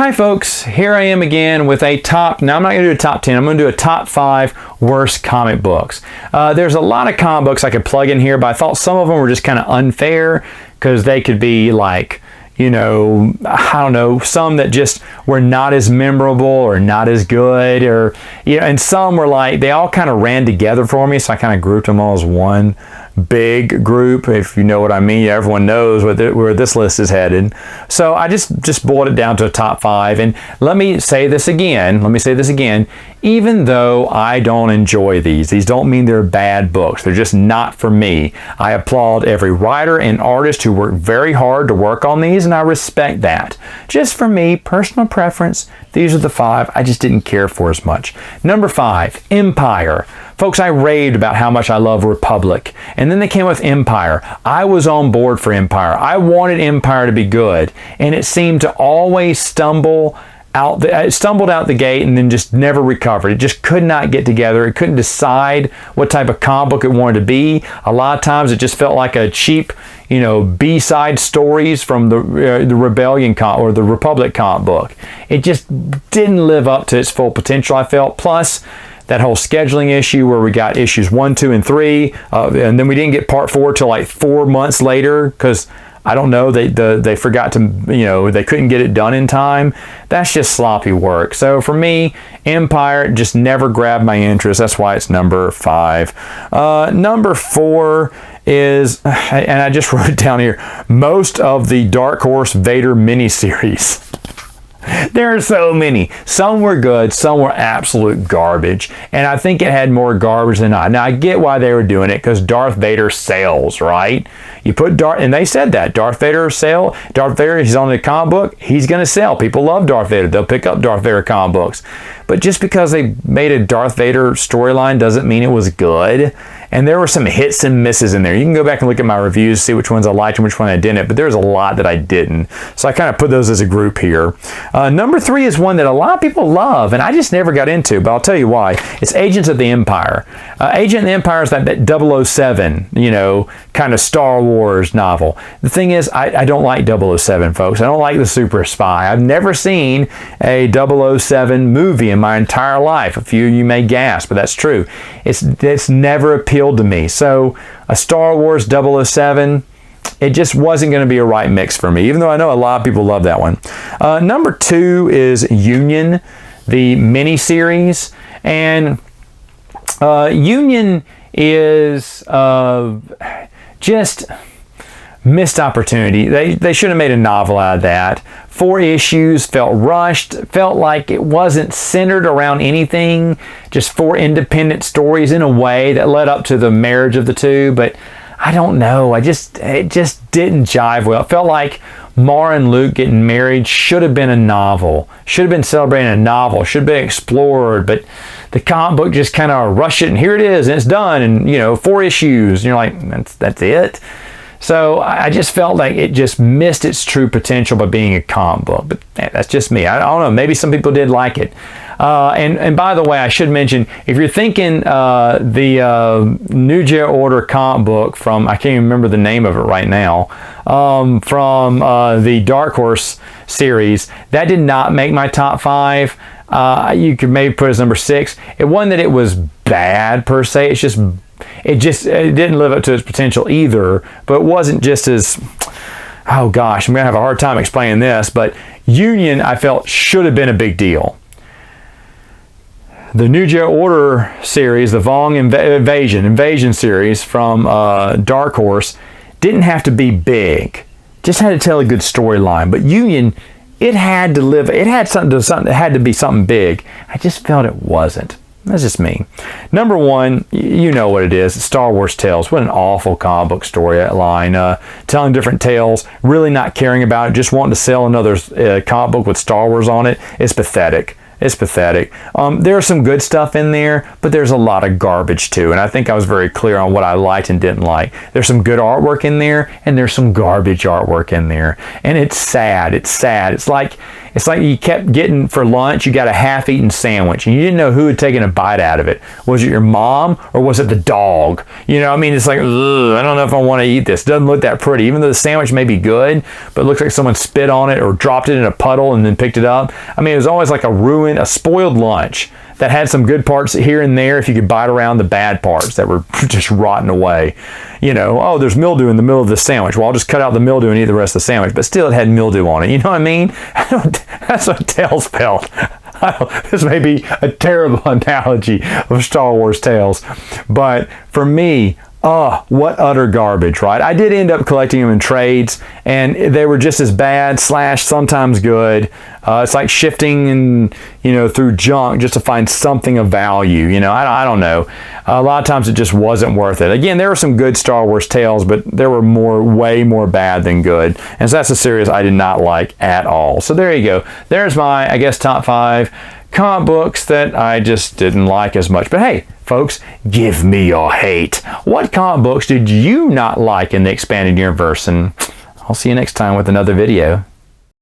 Hi folks, here I am again with a top, now I'm not going to do a top 10, I'm going to do a top 5 worst comic books. There's a lot of comic books I could plug in here, but I thought some of them were just kind of unfair because they could be like, you know, I don't know, some that just were not as memorable or not as good, or, you know, and some were like, they all kind of ran together for me, so I kind of grouped them all as one big group, if you know what I mean. Everyone knows where this list is headed. So I just boiled it down to a top 5. And let me say this again. Even though I don't enjoy these don't mean they're bad books. They're just not for me. I applaud every writer and artist who worked very hard to work on these, and I respect that. Just for me, personal preference, these are the 5 I just didn't care for as much. Number 5, Empire. Folks, I raved about how much I love Republic, and then they came with Empire. I was on board for Empire. I wanted Empire to be good, and it seemed to always stumbled out the gate and then just never recovered. It just could not get together. It couldn't decide what type of comic book it wanted to be. A lot of times it just felt like a cheap, you know, B-side stories from the Rebellion or the Republic comic book. It just didn't live up to its full potential, I felt. Plus, that whole scheduling issue where we got issues 1, 2, and 3, and then we didn't get part 4 till like 4 months later because I don't know, they forgot to, you know, they couldn't get it done in time. That's just sloppy work. So for me, Empire just never grabbed my interest. That's why it's number 5. Number 4 is, and I just wrote it down here, most of the Dark Horse Vader miniseries. There are so many. Some were good, some were absolute garbage, and I think it had more garbage than not. Now I get why they were doing it, because Darth Vader sells, right? You put and they said that Darth Vader, he's on the comic book, he's gonna sell. People love Darth Vader, they'll pick up Darth Vader comic books. But just because they made a Darth Vader storyline doesn't mean it was good. And there were some hits and misses in there. You can go back and look at my reviews, see which ones I liked and which one I didn't, but there's a lot that I didn't. So I kind of put those as a group here. Number 3 is one that a lot of people love, and I just never got into, but I'll tell you why. It's Agents of the Empire. Agent of the Empire is that 007, you know, kind of Star Wars novel. The thing is, I don't like 007, folks. I don't like the super spy. I've never seen a 007 movie in my entire life. A few of you may gasp, but that's true. It's never appealed to me. So a Star Wars 007, it just wasn't going to be a right mix for me, even though I know a lot of people love that one. Number 2 is Union, the miniseries. And Union is just missed opportunity. They should have made a novel out of that. 4 issues, felt rushed, felt like it wasn't centered around anything, just 4 independent stories in a way that led up to the marriage of the two, but I don't know, it just didn't jive well. It felt like Mara and Luke getting married should have been a novel, should have been celebrating a novel, should have been explored, but the comic book just kind of rushed it, and here it is, and it's done, and you know, 4 issues, and you're like, that's it? So I just felt like it just missed its true potential by being a comic book. But that's just me. I don't know. Maybe some people did like it. And by the way, I should mention, if you're thinking the New Jedi Order comic book from, I can't even remember the name of it right now, from the Dark Horse series, that did not make my top 5. You could maybe put it as number 6. It wasn't that it was bad per se. It didn't live up to its potential either, but it wasn't just as, oh gosh, I'm going to have a hard time explaining this, but Union, I felt, should have been a big deal. The New Jedi Order series, the Vong Invasion series from Dark Horse, didn't have to be big. Just had to tell a good storyline. But Union, it had to live, it had to be something big. I just felt it wasn't. That's just me. Number 1, you know what it is. Star Wars Tales. What an awful comic book storyline. Telling different tales, really not caring about it, just wanting to sell another comic book with Star Wars on it. It's pathetic. It's pathetic. There's some good stuff in there, but there's a lot of garbage too. And I think I was very clear on what I liked and didn't like. There's some good artwork in there, and there's some garbage artwork in there. And it's sad. It's sad. It's like it's like you kept getting for lunch, you got a half-eaten sandwich and you didn't know who had taken a bite out of it. Was it your mom or was it the dog? You know, I mean, it's like, ugh, I don't know if I want to eat this. It doesn't look that pretty, even though the sandwich may be good, but it looks like someone spit on it or dropped it in a puddle and then picked it up. I mean, it was always like a spoiled lunch that had some good parts here and there if you could bite around the bad parts that were just rotten away. You know, oh, there's mildew in the middle of the sandwich. Well, I'll just cut out the mildew and eat the rest of the sandwich. But still, it had mildew on it. You know what I mean? That's what Tales felt. This may be a terrible analogy of Star Wars Tales. But for me, what utter garbage, right? I did end up collecting them in trades, and they were just as bad / sometimes good. It's like shifting and, you know, through junk just to find something of value. You know, I don't know. A lot of times it just wasn't worth it. Again, there were some good Star Wars Tales, but there were way more bad than good. And so that's a series I did not like at all. So there you go. There's my, I guess, top 5 comic books that I just didn't like as much. But hey, folks, give me your hate. What comic books did you not like in the expanded universe? And I'll see you next time with another video.